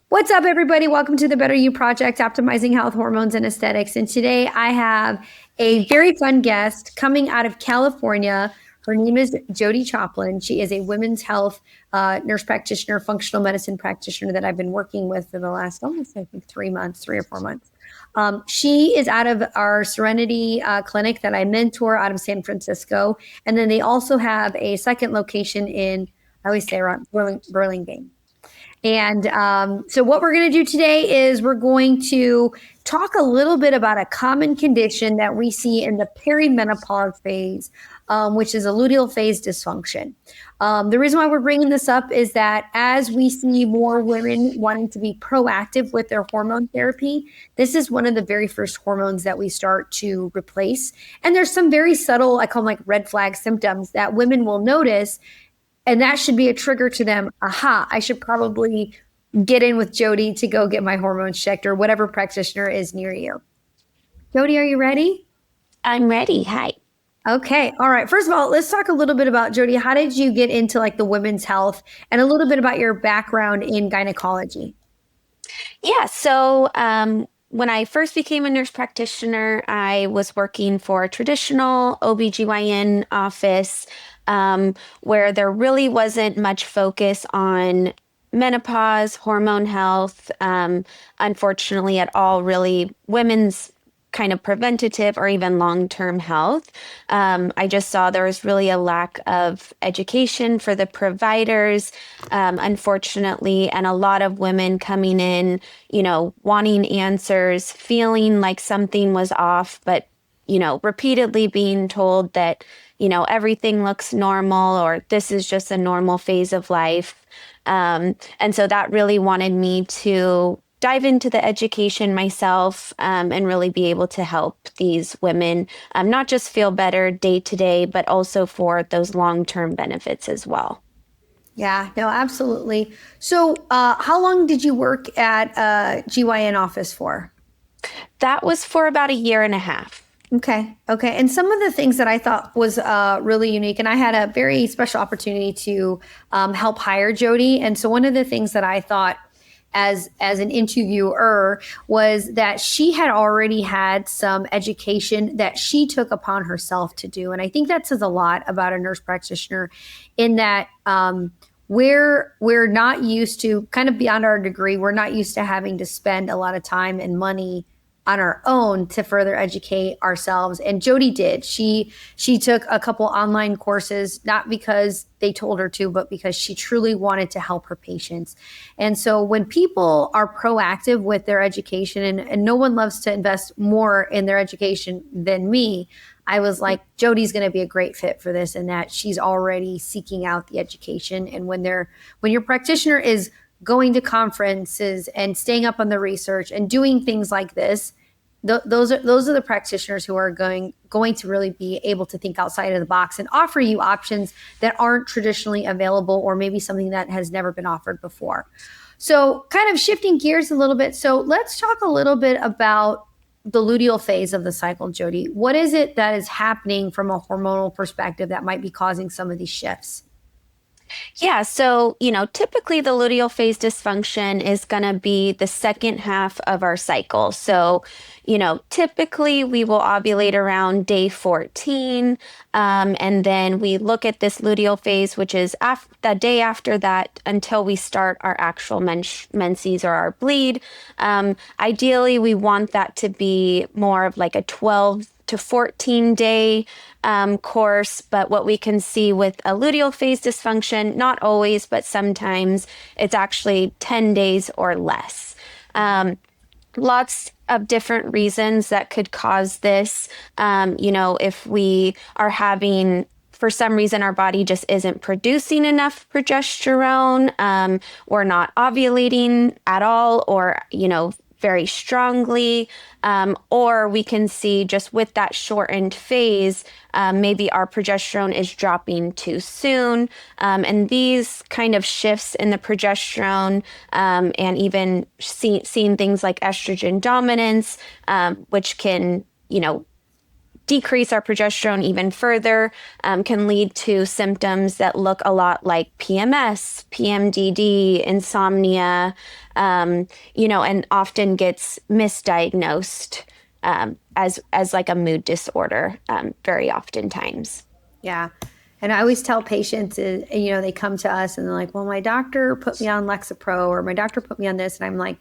What's up, everybody? Welcome to the Better You Project, optimizing health, hormones, and aesthetics. And today I have a very fun guest coming out of California. Her name is Jodi Choplin. She is a women's health nurse practitioner, functional medicine practitioner that I've been working with for the last almost, I think, 3 months, 3 or 4 months. She is out of our Serenity clinic that I mentor out of San Francisco. And then they also have a second location in, I always say around Burlingame. And so what we're going to do today is we're going to talk a little bit about a common condition that we see in the perimenopause phase, which is a luteal phase dysfunction. The reason why we're bringing this up is that as we see more women wanting to be proactive with their hormone therapy, this is one of the very first hormones that we start to replace. And there's some very subtle, I call them like red flag symptoms that women will notice. And that should be a trigger to them. Aha, I should probably get in with Jodi to go get my hormones checked, or whatever practitioner is near you. Jodi, are you ready? I'm ready. Hi. Okay. All right. First of all, let's talk a little bit about Jodi. How did you get into like the women's health, and a little bit about your background in gynecology? Yeah. So when I first became a nurse practitioner, I was working for a traditional OBGYN office where there really wasn't much focus on menopause, hormone health, unfortunately, at all, really, women's kind of preventative or even long-term health. I just saw there was really a lack of education for the providers, unfortunately, and a lot of women coming in, wanting answers, feeling like something was off, but, repeatedly being told that, everything looks normal or this is just a normal phase of life. And so that really wanted me to dive into the education myself and really be able to help these women not just feel better day to day, but also for those long-term benefits as well. Yeah, no, absolutely. So how long did you work at GYN office for? That was for about a year and a half. Okay. Okay. And some of the things that I thought was really unique, and I had a very special opportunity to help hire Jodi. And so one of the things that I thought as an interviewer was that she had already had some education that she took upon herself to do. And I think that says a lot about a nurse practitioner in that we're not used to, kind of beyond our degree, we're not used to having to spend a lot of time and money on our own to further educate ourselves. And Jodi did. She took a couple online courses, not because they told her to, but because she truly wanted to help her patients. And so when people are proactive with their education, and no one loves to invest more in their education than me, I was like, Jodi's going to be a great fit for this, and that she's already seeking out the education. And when your practitioner is going to conferences and staying up on the research and doing things like this, those are the practitioners who are going to really be able to think outside of the box and offer you options that aren't traditionally available, or maybe something that has never been offered before. So kind of shifting gears a little bit. So let's talk a little bit about the luteal phase of the cycle, Jodi. What is it that is happening from a hormonal perspective that might be causing some of these shifts? Yeah, so, typically the luteal phase dysfunction is going to be the second half of our cycle. So, typically we will ovulate around day 14, and then we look at this luteal phase, which is the day after that until we start our actual menses or our bleed. Ideally, we want that to be more of like a 12 to 14 day course. But what we can see with a luteal phase dysfunction, not always, but sometimes it's actually 10 days or less. Lots of different reasons that could cause this. If we are having, for some reason, our body just isn't producing enough progesterone, we're not ovulating at all, or, very strongly, or we can see just with that shortened phase, maybe our progesterone is dropping too soon. And these kind of shifts in the progesterone, and even seeing things like estrogen dominance, which can, decrease our progesterone even further, can lead to symptoms that look a lot like PMS, PMDD, insomnia, and often gets misdiagnosed as like a mood disorder very oftentimes. Yeah. And I always tell patients, they come to us and they're like, well, my doctor put me on Lexapro or my doctor put me on this. And I'm like,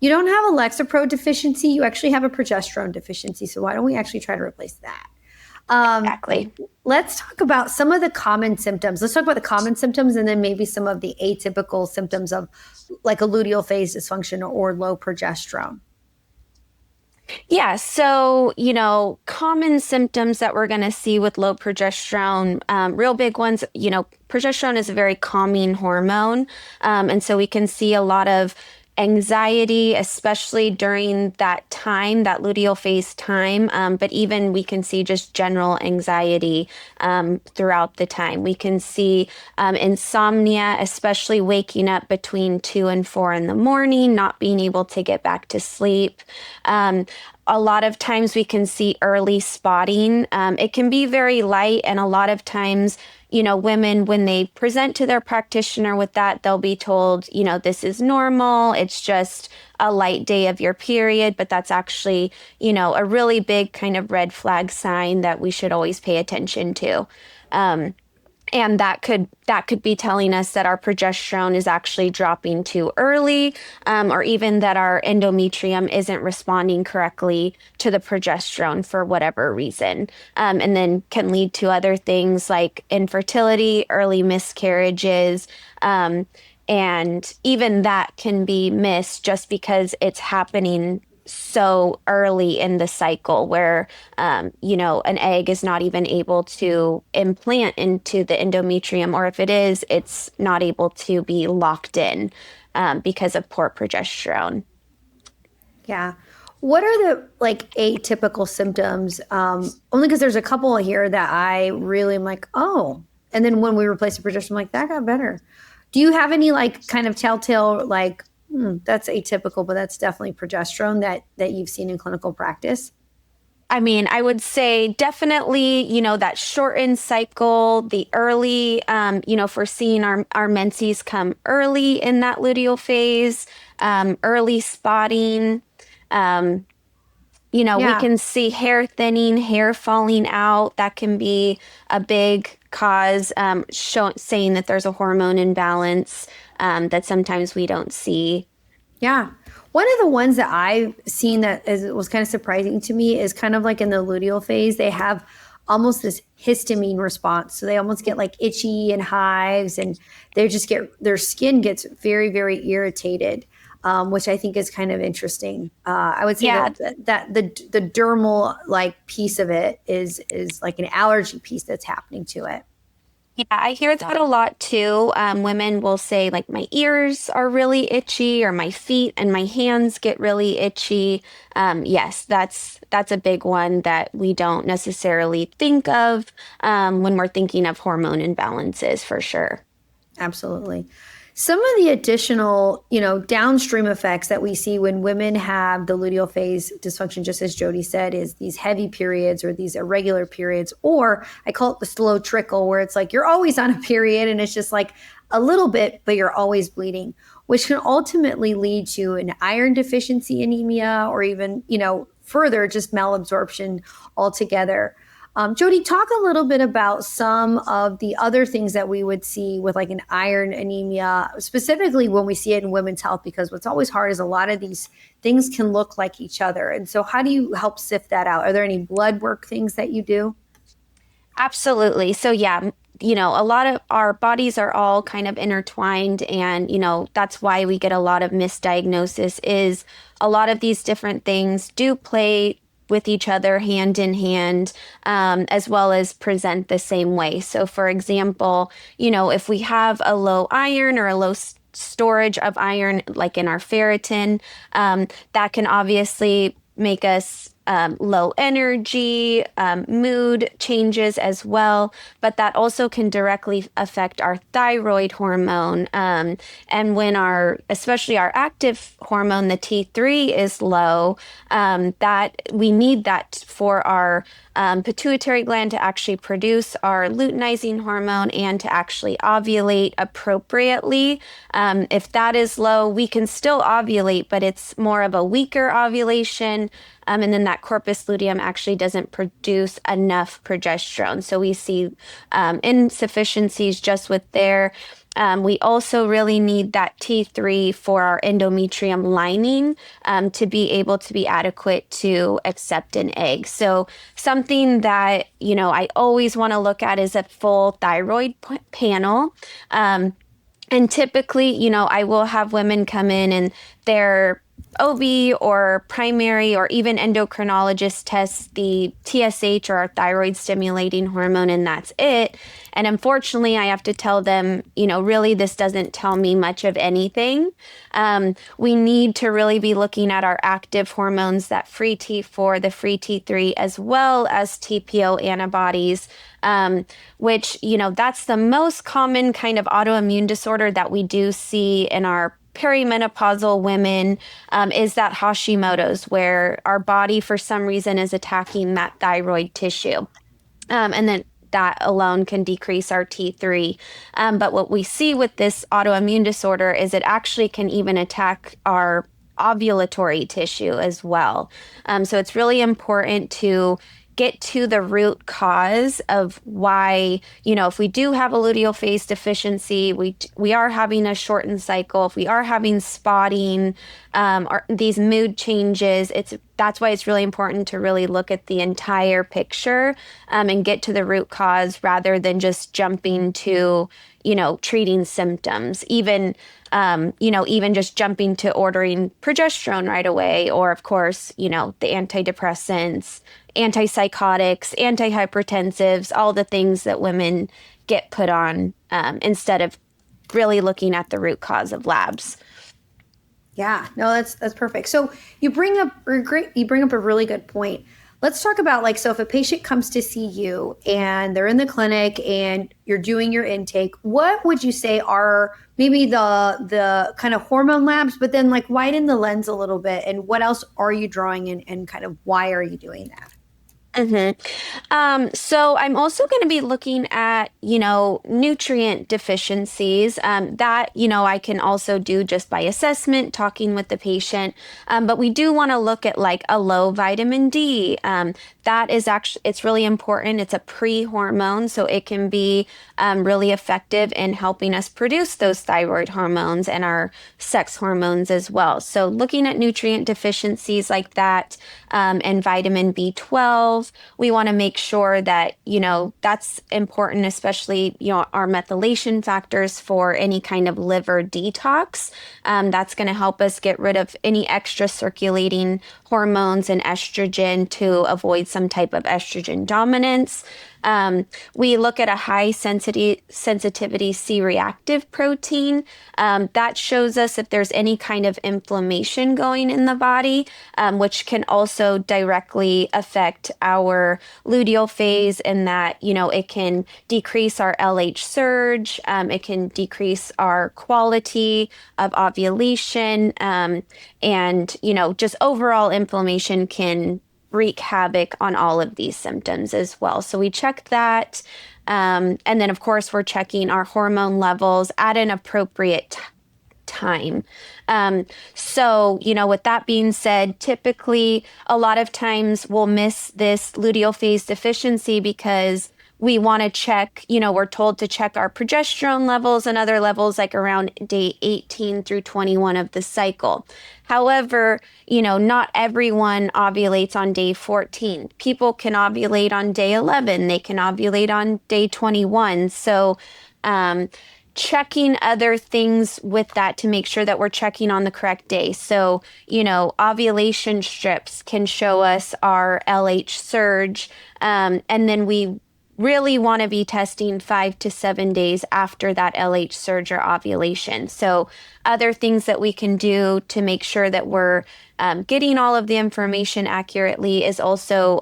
you don't have a Lexapro deficiency. You actually have a progesterone deficiency. So why don't we actually try to replace that? Exactly. Let's talk about some of the common symptoms. Let's talk about the common symptoms and then maybe some of the atypical symptoms of like a luteal phase dysfunction or low progesterone. Yeah, so, common symptoms that we're going to see with low progesterone, real big ones, progesterone is a very calming hormone. And so we can see a lot of anxiety, especially during that time, that luteal phase time. But even we can see just general anxiety throughout the time. We can see insomnia, especially waking up between 2 and 4 in the morning, not being able to get back to sleep. A lot of times we can see early spotting. It can be very light, and a lot of times, women, when they present to their practitioner with that, they'll be told, this is normal. It's just a light day of your period, but that's actually, a really big kind of red flag sign that we should always pay attention to. And that could be telling us that our progesterone is actually dropping too early, or even that our endometrium isn't responding correctly to the progesterone for whatever reason. And then can lead to other things like infertility, early miscarriages, and even that can be missed just because it's happening so early in the cycle where, an egg is not even able to implant into the endometrium, or if it is, it's not able to be locked in because of poor progesterone. Yeah. What are the like atypical symptoms? Only because there's a couple here that I really am like, oh, and then when we replace the progesterone, I'm like, that got better. Do you have any like kind of telltale like that's atypical, but that's definitely progesterone that you've seen in clinical practice? I mean, I would say definitely, that shortened cycle, the early, if we're seeing our menses come early in that luteal phase, early spotting, we Yeah. can see hair thinning, hair falling out. That can be a big cause, saying that there's a hormone imbalance that sometimes we don't see. Yeah. One of the ones that I've seen was kind of surprising to me is kind of like in the luteal phase, they have almost this histamine response. So they almost get like itchy and hives and their skin gets very, very irritated, which I think is kind of interesting. I would say Yeah, that the dermal like piece of it is like an allergy piece that's happening to it. Yeah, I hear that a lot too. Women will say, like, my ears are really itchy, or my feet and my hands get really itchy. Yes, that's a big one that we don't necessarily think of when we're thinking of hormone imbalances, for sure. Absolutely. Some of the additional, downstream effects that we see when women have the luteal phase dysfunction, just as Jodi said, is these heavy periods or these irregular periods, or I call it the slow trickle, where it's like you're always on a period and it's just like a little bit, but you're always bleeding, which can ultimately lead to an iron deficiency anemia or even, further just malabsorption altogether. Jodi, talk a little bit about some of the other things that we would see with like an iron anemia, specifically when we see it in women's health, because what's always hard is a lot of these things can look like each other. And so how do you help sift that out? Are there any blood work things that you do? Absolutely. So, yeah, a lot of our bodies are all kind of intertwined, and, that's why we get a lot of misdiagnosis is a lot of these different things do play with each other hand in hand, as well as present the same way. So, for example, if we have a low iron or a low storage of iron, like in our ferritin, that can obviously make us low energy, mood changes as well, but that also can directly affect our thyroid hormone. And when especially our active hormone, the T3 is low, that we need that for our pituitary gland to actually produce our luteinizing hormone and to actually ovulate appropriately. If that is low, we can still ovulate, but it's more of a weaker ovulation. And then that corpus luteum actually doesn't produce enough progesterone. So we see insufficiencies just with there. We also really need that T3 for our endometrium lining to be able to be adequate to accept an egg. So something that, I always want to look at is a full thyroid panel. And typically, I will have women come in and their OB or primary or even endocrinologist tests the TSH or our thyroid stimulating hormone, and that's it. And unfortunately, I have to tell them, really, this doesn't tell me much of anything. We need to really be looking at our active hormones, that free T4, the free T3, as well as TPO antibodies, which, that's the most common kind of autoimmune disorder that we do see in our perimenopausal women, is that Hashimoto's, where our body for some reason is attacking that thyroid tissue. And then that alone can decrease our T3. But what we see with this autoimmune disorder is it actually can even attack our ovulatory tissue as well. So it's really important to get to the root cause of why, if we do have a luteal phase deficiency, we are having a shortened cycle, if we are having spotting, or these mood changes, that's why it's really important to really look at the entire picture, and get to the root cause rather than just jumping to, treating symptoms, even just jumping to ordering progesterone right away, or of course, the antidepressants, antipsychotics, antihypertensives, all the things that women get put on, instead of really looking at the root cause of labs. Yeah, no, that's perfect. So you bring up a really good point. Let's talk about so if a patient comes to see you and they're in the clinic and you're doing your intake, what would you say are maybe the kind of hormone labs, but then widen the lens a little bit, and what else are you drawing in, and kind of why are you doing that? So I'm also going to be looking at, nutrient deficiencies, that, I can also do just by assessment, talking with the patient. But we do want to look at a low vitamin D. That is actually, it's really important. It's a pre-hormone, so it can be really effective in helping us produce those thyroid hormones and our sex hormones as well. So looking at nutrient deficiencies like that, and vitamin B12, we want to make sure that, that's important, especially, our methylation factors for any kind of liver detox. That's going to help us get rid of any extra circulating hormones and estrogen to avoid some type of estrogen dominance. We look at a high sensitivity C-reactive protein. That shows us if there's any kind of inflammation going in the body, which can also directly affect our luteal phase, in that, it can decrease our LH surge, it can decrease our quality of ovulation, and, just overall inflammation can wreak havoc on all of these symptoms as well. So we check that. And then, of course, we're checking our hormone levels at an appropriate time. So, with that being said, typically a lot of times we'll miss this luteal phase deficiency because we want to check, we're told to check our progesterone levels and other levels around day 18 through 21 of the cycle. However, not everyone ovulates on day 14. People can ovulate on day 11. They can ovulate on day 21. So, checking other things with that to make sure that we're checking on the correct day. So, ovulation strips can show us our LH surge. And then we really want to be testing 5 to 7 days after that LH surge or ovulation. So other things that we can do to make sure that we're getting all of the information accurately is also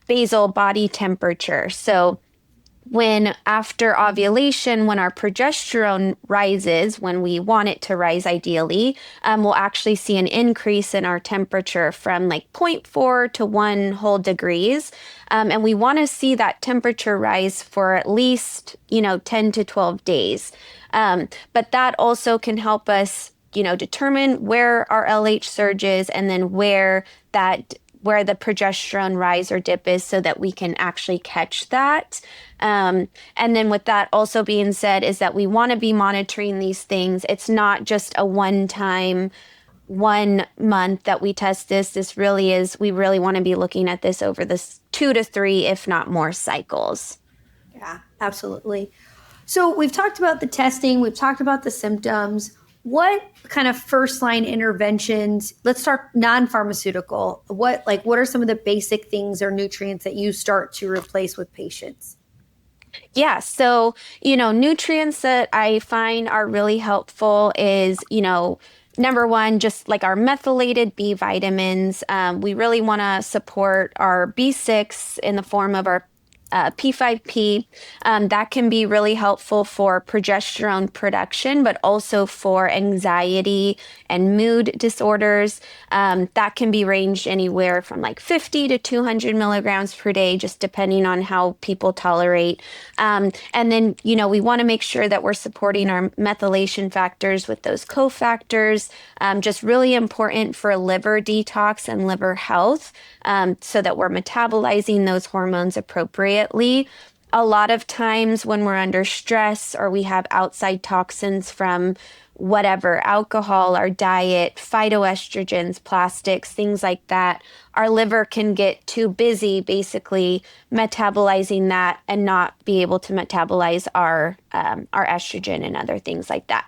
basal body temperature. So when after ovulation, when our progesterone rises, when we want it to rise ideally, we'll actually see an increase in our temperature from like zero point 0.4 to 1 whole degrees. And we want to see that temperature rise for at least, 10 to 12 days. But that also can help us, determine where our LH surge is and then where the progesterone rise or dip is so that we can actually catch that. And then with that also being said is that we want to be monitoring these things. It's not just a one-time 1 month that we test this. This really is, we really want to be looking at this over this 2 to 3, if not more cycles. Yeah, absolutely. So we've talked about the testing, we've talked about the symptoms. What kind of first line interventions, let's start non-pharmaceutical. What are some of the basic things or nutrients that you start to replace with patients? Yeah. So, nutrients that I find are really helpful is, number one, just like our methylated B vitamins. We really want to support our B6 in the form of our P5P. That can be really helpful for progesterone production, but also for anxiety and mood disorders. That can be ranged anywhere from like 50 to 200 milligrams per day, just depending on how people tolerate. And then, we want to make sure that we're supporting our methylation factors with those cofactors, just really important for liver detox and liver health, so that we're metabolizing those hormones appropriately. A lot of times when we're under stress or we have outside toxins from whatever, alcohol, our diet, phytoestrogens, plastics, things like that, our liver can get too busy basically metabolizing that and not be able to metabolize our estrogen and other things like that.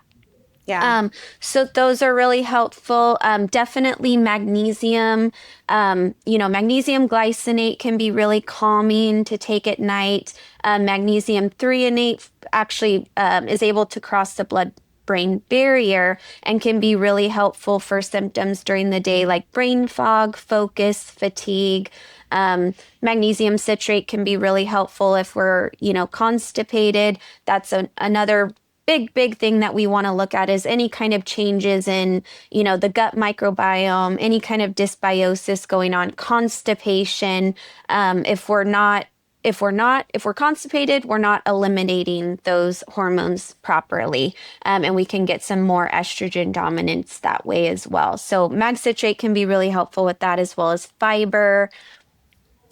Yeah. So those are really helpful. Definitely magnesium. Magnesium glycinate can be really calming to take at night. Magnesium threonate actually is able to cross the blood-brain barrier and can be really helpful for symptoms during the day like brain fog, focus, fatigue. Magnesium citrate can be really helpful if we're, constipated. That's another big thing that we want to look at is any kind of changes in, the gut microbiome, any kind of dysbiosis going on, constipation. If we're constipated, we're not eliminating those hormones properly. And we can get some more estrogen dominance that way as well. So mag citrate can be really helpful with that, as well as fiber.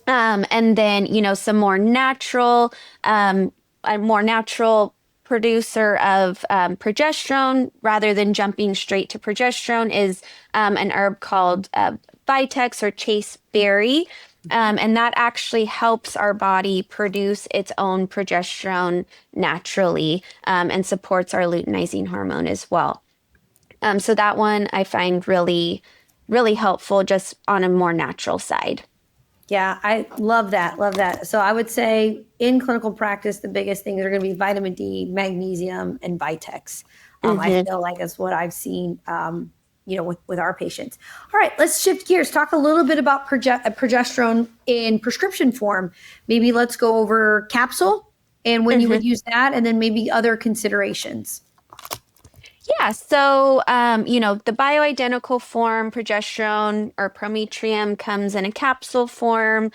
And then, some more natural, a more natural producer of progesterone rather than jumping straight to progesterone is an herb called Vitex or chasteberry. And that actually helps our body produce its own progesterone naturally, and supports our luteinizing hormone as well. So that one I find really, really helpful just on a more natural side. Yeah, I love that. Love that. So I would say in clinical practice, the biggest things are going to be vitamin D, magnesium, and Vitex. I feel like that's what I've seen, with our patients. All right, let's shift gears. Talk a little bit about progesterone in prescription form. Maybe let's go over capsule and when you would use that, and then maybe other considerations. Yeah, so, the bioidentical form, progesterone or prometrium, comes in a capsule form.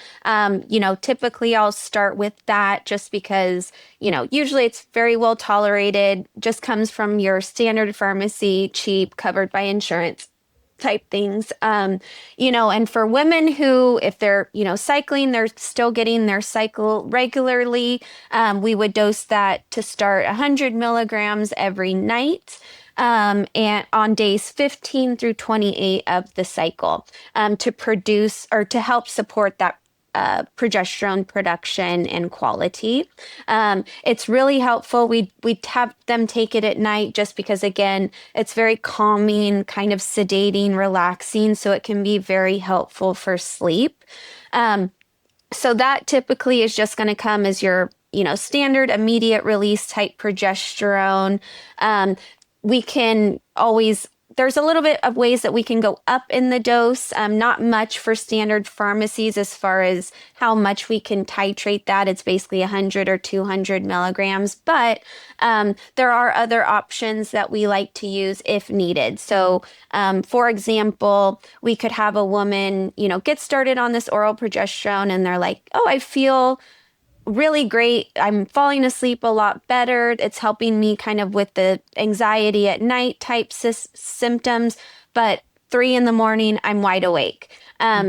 Typically I'll start with that just because, usually it's very well tolerated, just comes from your standard pharmacy, cheap, covered by insurance type things. And for women who, if they're, cycling, they're still getting their cycle regularly, we would dose that to start 100 milligrams every night. And on days 15 through 28 of the cycle, to produce or to help support that progesterone production and quality. It's really helpful. We have them take it at night just because, again, it's very calming, kind of sedating, relaxing, so it can be very helpful for sleep. So that typically is just going to come as your, standard immediate release type progesterone. Um, we can always, there's a little bit of ways that we can go up in the dose, not much for standard pharmacies as far as how much we can titrate that. It's basically 100 or 200 milligrams, but there are other options that we like to use if needed. So, for example, we could have a woman, get started on this oral progesterone and they're like, oh, I feel really great. I'm falling asleep a lot better. It's helping me kind of with the anxiety at night type symptoms. But 3 in the morning, I'm wide awake.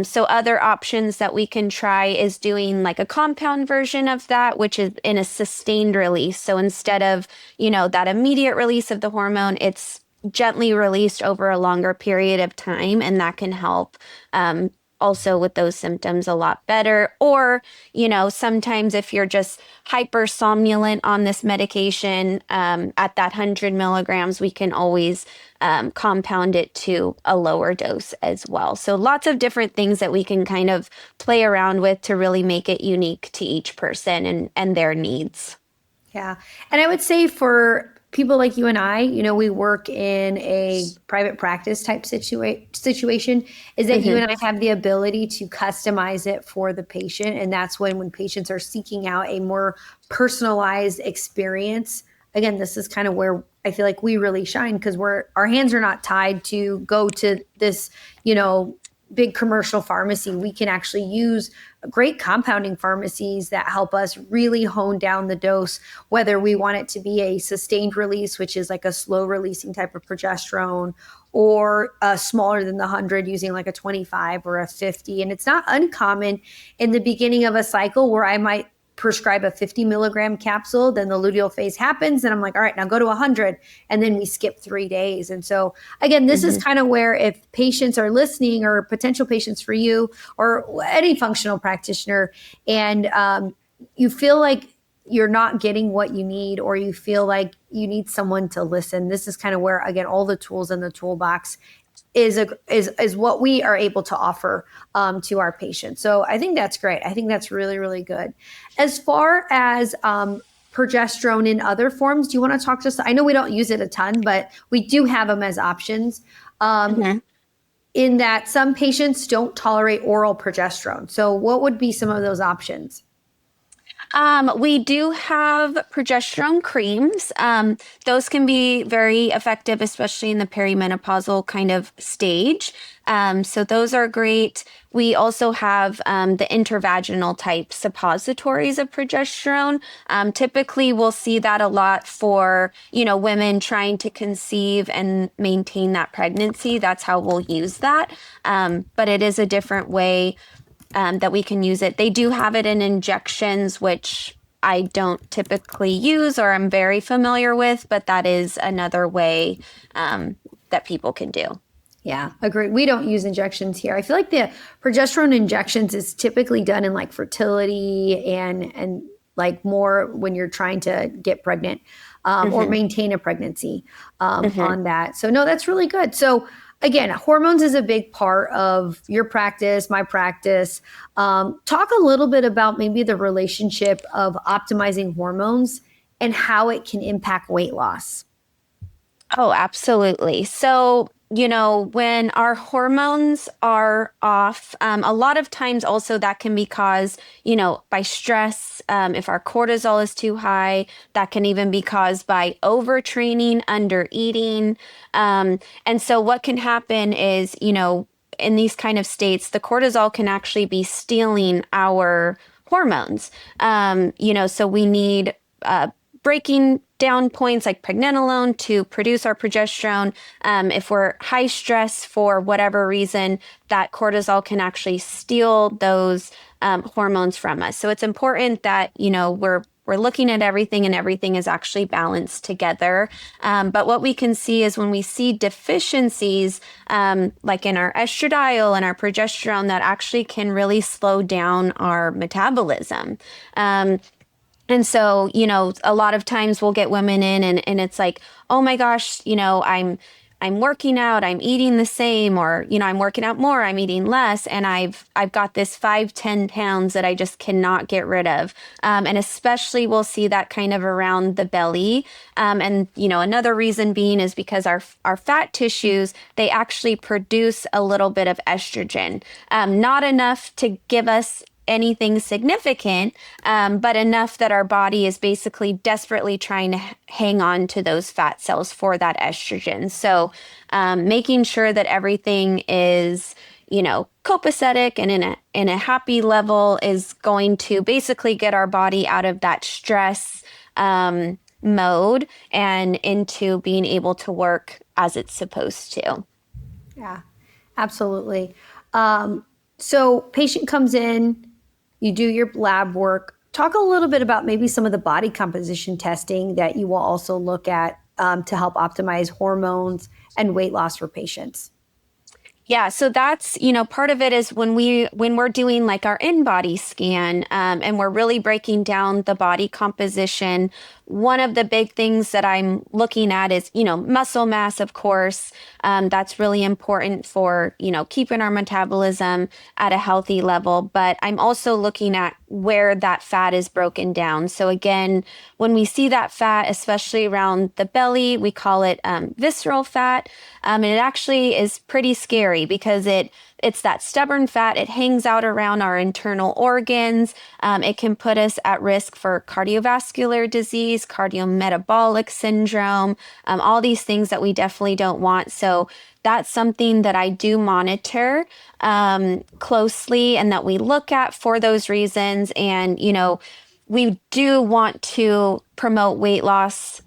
So other options that we can try is doing like a compound version of that, which is in a sustained release. So instead of, that immediate release of the hormone, it's gently released over a longer period of time, and that can help also with those symptoms a lot better. Or, sometimes if you're just hyper somnolent on this medication at that 100 milligrams, we can always compound it to a lower dose as well. So lots of different things that we can kind of play around with to really make it unique to each person and their needs. Yeah. And I would say for people like you and I, we work in a private practice type situation, is that you and I have the ability to customize it for the patient. And that's when patients are seeking out a more personalized experience. Again, this is kind of where I feel like we really shine, because our hands are not tied to go to this, big commercial pharmacy. We can actually use great compounding pharmacies that help us really hone down the dose, whether we want it to be a sustained release, which is like a slow releasing type of progesterone, or smaller than the 100 using like a 25 or a 50. And it's not uncommon in the beginning of a cycle where I might prescribe a 50 milligram capsule, then the luteal phase happens and I'm like, all right, now go to 100. And then we skip 3 days. And so again, this is kind of where, if patients are listening, or potential patients for you or any functional practitioner, and you feel like you're not getting what you need, or you feel like you need someone to listen, this is kind of where, again, all the tools in the toolbox is what we are able to offer to our patients. So I think that's great. I think that's really, really good. As far as progesterone in other forms, do you want to talk to us? I know we don't use it a ton, but we do have them as options. In that some patients don't tolerate oral progesterone. So what would be some of those options? We do have progesterone creams. Those can be very effective, especially in the perimenopausal kind of stage. So those are great. We also have the intravaginal type suppositories of progesterone. Typically, we'll see that a lot for, women trying to conceive and maintain that pregnancy. That's how we'll use that. But it is a different way that we can use it. They do have it in injections, which I don't typically use or I'm very familiar with, but that is another way that people can do. Yeah, agree. We don't use injections here. I feel like the progesterone injections is typically done in like fertility and like more when you're trying to get pregnant or maintain a pregnancy on that. So no, that's really good. So again, hormones is a big part of your practice, my practice. Talk a little bit about maybe the relationship of optimizing hormones and how it can impact weight loss. Oh, absolutely. So, when our hormones are off, a lot of times also that can be caused, by stress. If our cortisol is too high, that can even be caused by overtraining, under eating. And so what can happen is, in these kind of states, the cortisol can actually be stealing our hormones. So we need breaking down points like pregnenolone to produce our progesterone. If we're high stress for whatever reason, that cortisol can actually steal those hormones from us. So it's important that, we're looking at everything and everything is actually balanced together. But what we can see is when we see deficiencies, like in our estradiol and our progesterone, that actually can really slow down our metabolism. And so, a lot of times we'll get women in and it's like, oh my gosh, I'm I'm working out, I'm eating the same, or, I'm working out more, I'm eating less. And I've got this 5-10 pounds that I just cannot get rid of. And especially we'll see that kind of around the belly. And, another reason being is because our fat tissues, they actually produce a little bit of estrogen, not enough to give us anything significant, but enough that our body is basically desperately trying to hang on to those fat cells for that estrogen. So making sure that everything is, copacetic and in a happy level is going to basically get our body out of that stress mode and into being able to work as it's supposed to. Yeah, absolutely. So patient comes in, you do your lab work. Talk a little bit about maybe some of the body composition testing that you will also look at to help optimize hormones and weight loss for patients. Yeah, so that's, part of it is when we're doing like our in-body scan, and we're really breaking down the body composition. One of the big things that I'm looking at is, muscle mass, of course. That's really important for, keeping our metabolism at a healthy level. But I'm also looking at where that fat is broken down. So again, when we see that fat, especially around the belly, we call it visceral fat. And it actually is pretty scary because it's that stubborn fat. It hangs out around our internal organs. It can put us at risk for cardiovascular disease, cardiometabolic syndrome, all these things that we definitely don't want. So that's something that I do monitor closely and that we look at for those reasons. And, we do want to promote weight loss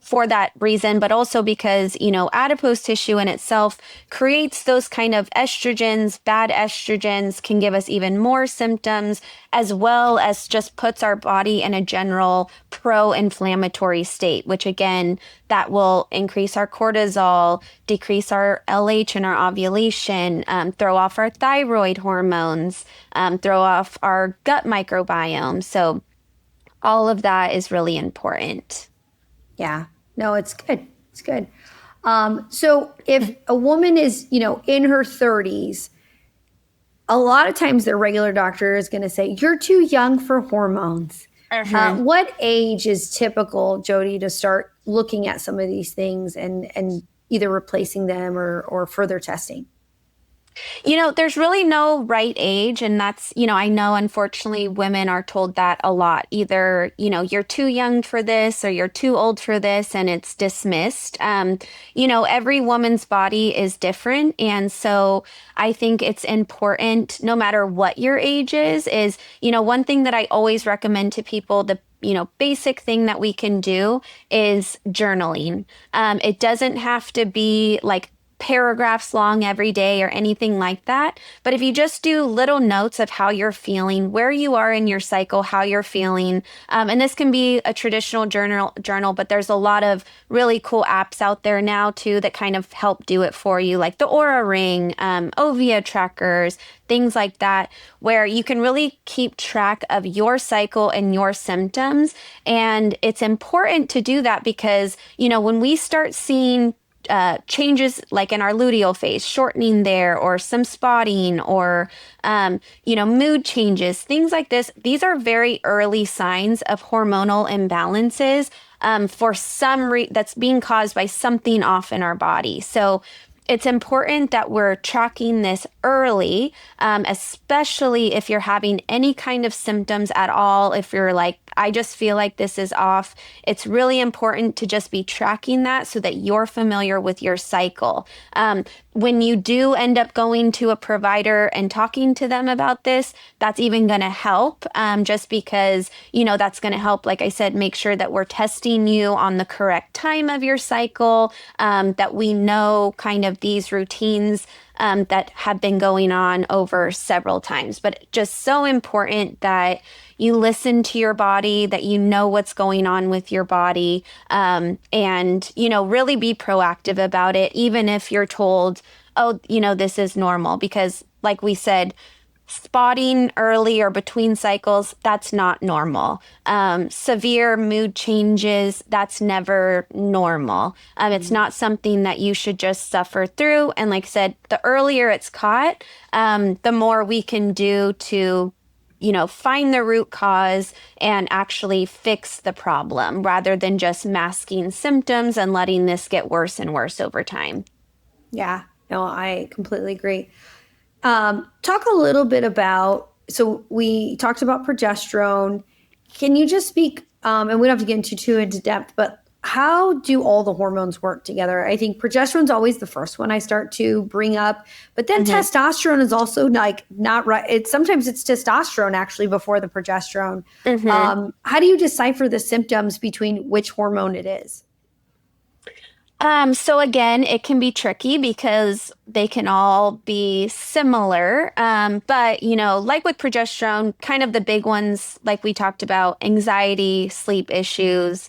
for that reason, but also because, adipose tissue in itself creates those kind of estrogens. Bad estrogens can give us even more symptoms, as well as just puts our body in a general pro-inflammatory state, which again, that will increase our cortisol, decrease our LH and our ovulation, throw off our thyroid hormones, throw off our gut microbiome. So all of that is really important. Yeah, no, it's good. It's good. So if a woman is, in her 30s, a lot of times their regular doctor is going to say, you're too young for hormones. What age is typical, Jodi, to start looking at some of these things and either replacing them or further testing? There's really no right age. And that's, I know unfortunately women are told that a lot. Either, you're too young for this or you're too old for this, and it's dismissed. Every woman's body is different. And so I think it's important, no matter what your age is, one thing that I always recommend to people, the basic thing that we can do is journaling. It doesn't have to be like paragraphs long every day or anything like that. But if you just do little notes of how you're feeling, where you are in your cycle, how you're feeling, and this can be a traditional journal, but there's a lot of really cool apps out there now too that kind of help do it for you, like the Aura Ring, Ovia trackers, things like that, where you can really keep track of your cycle and your symptoms. And it's important to do that because, when we start seeing changes like in our luteal phase, shortening there, or some spotting, or, mood changes, things like this. These are very early signs of hormonal imbalances for that's being caused by something off in our body. So it's important that we're tracking this early, especially if you're having any kind of symptoms at all. If you're like, I just feel like this is off, it's really important to just be tracking that so that you're familiar with your cycle. When you do end up going to a provider and talking to them about this, that's even going to help, just because, that's going to help, like I said, make sure that we're testing you on the correct time of your cycle, that we know kind of these routines that have been going on over several times. But just so important that you listen to your body, that you know what's going on with your body, and, really be proactive about it, even if you're told, oh, this is normal. Because like we said, spotting early or between cycles, that's not normal. Severe mood changes, that's never normal. It's not something that you should just suffer through. And like I said, the earlier it's caught, the more we can do to, find the root cause and actually fix the problem rather than just masking symptoms and letting this get worse and worse over time. Yeah, no, I completely agree. Talk a little bit about, so we talked about progesterone. Can you just speak, and we don't have to get into too into depth, but how do all the hormones work together? I think progesterone's always the first one I start to bring up, but then testosterone is also like not right. Sometimes it's testosterone actually before the progesterone. How do you decipher the symptoms between which hormone it is? So again, it can be tricky because they can all be similar. But like with progesterone, kind of the big ones, like we talked about, anxiety, sleep issues,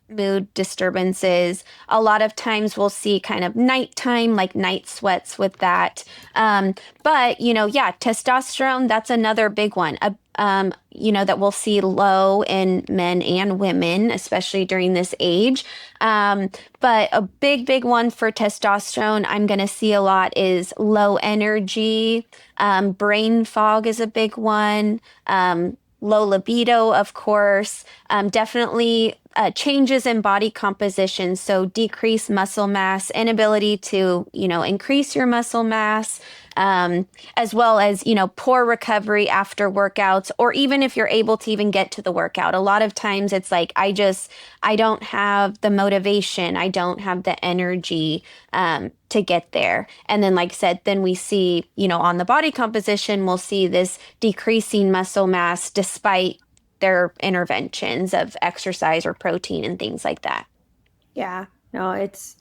mood disturbances. A lot of times we'll see kind of nighttime, like night sweats with that. But yeah, testosterone, that's another big one. That we'll see low in men and women, especially during this age. But a big, big one for testosterone I'm going to see a lot is low energy. Brain fog is a big one. Low libido, of course. Definitely changes in body composition. So decreased muscle mass, inability to, increase your muscle mass, as well as, poor recovery after workouts, or even if you're able to even get to the workout. A lot of times it's like, I don't have the motivation. I don't have the energy, to get there. And then, like I said, then we see, on the body composition, we'll see this decreasing muscle mass despite their interventions of exercise or protein and things like that. Yeah, no, it's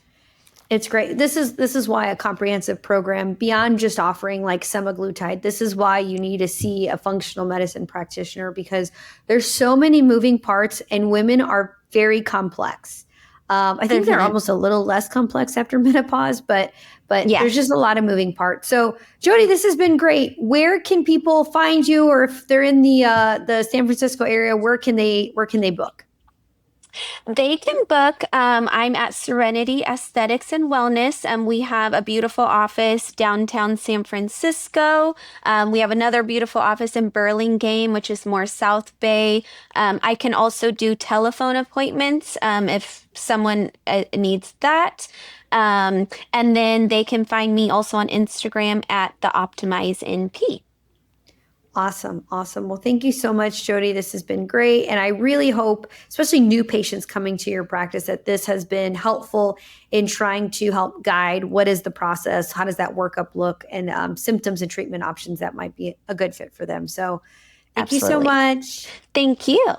great. This is why a comprehensive program beyond just offering like semaglutide. This is why you need to see a functional medicine practitioner because there's so many moving parts and women are very complex. I think they're almost a little less complex after menopause, but Yeah. there's just a lot of moving parts. So, Jodi, this has been great. Where can people find you, or if they're in the San Francisco area, where can they book? They can book. I'm at Serenity Aesthetics and Wellness, and we have a beautiful office downtown San Francisco. We have another beautiful office in Burlingame, which is more South Bay. I can also do telephone appointments if someone needs that. And then they can find me also on Instagram at the Optimize NP. Awesome. Awesome. Well, thank you so much, Jodi. This has been great. And I really hope, especially new patients coming to your practice, that this has been helpful in trying to help guide what is the process, how does that workup look, and symptoms and treatment options that might be a good fit for them. So thank you so Absolutely. much. Thank you.